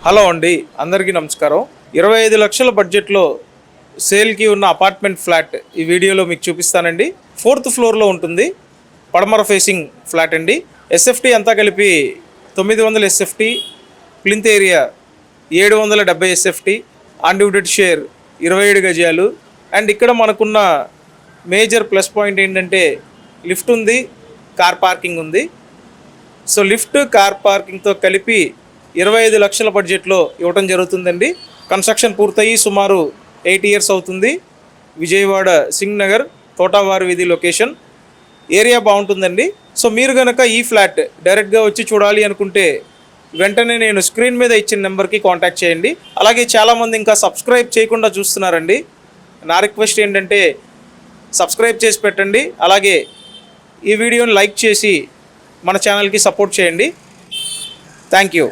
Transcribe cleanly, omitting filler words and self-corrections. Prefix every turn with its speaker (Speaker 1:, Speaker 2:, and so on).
Speaker 1: Hello అండి, అందరికీ నమస్కారం. 25 లక్షల బడ్జెట్లో సేల్కి ఉన్న అపార్ట్మెంట్ ఫ్లాట్ ఈ వీడియోలో మీకు చూపిస్తానండి. 4th ఫ్లోర్లో ఉంటుంది. పడమర ఫేసింగ్ ఫ్లాట్ అండి. ఎస్ఎఫ్టీ అంతా కలిపి 900 SFT, plinth area 770 SFT, undivided share 27 గజాలు. అండ్ ఇక్కడ మనకున్న మేజర్ ప్లస్ పాయింట్ ఏంటంటే లిఫ్ట్ ఉంది, కార్ పార్కింగ్ ఉంది. సో లిఫ్ట్, కార్ పార్కింగ్తో కలిపి 25 లక్షల బడ్జెట్లో ఇవ్వటం జరుగుతుందండి. కన్స్ట్రక్షన్ పూర్తయి సుమారు 8 ఇయర్స్ అవుతుంది. విజయవాడ సింగ్ నగర్ తోటావారి వీధి లొకేషన్. ఏరియా బాగుంటుందండి. సో మీరు కనుక ఈ ఫ్లాట్ డైరెక్ట్గా వచ్చి చూడాలి అనుకుంటే వెంటనే నేను స్క్రీన్ మీద ఇచ్చిన నెంబర్కి కాంటాక్ట్ చేయండి. అలాగే చాలామంది ఇంకా సబ్స్క్రైబ్ చేయకుండా చూస్తున్నారండి. నా రిక్వెస్ట్ ఏంటంటే సబ్స్క్రైబ్ చేసి పెట్టండి. అలాగే ఈ వీడియోని లైక్ చేసి మన ఛానల్కి సపోర్ట్ చేయండి. Thank you.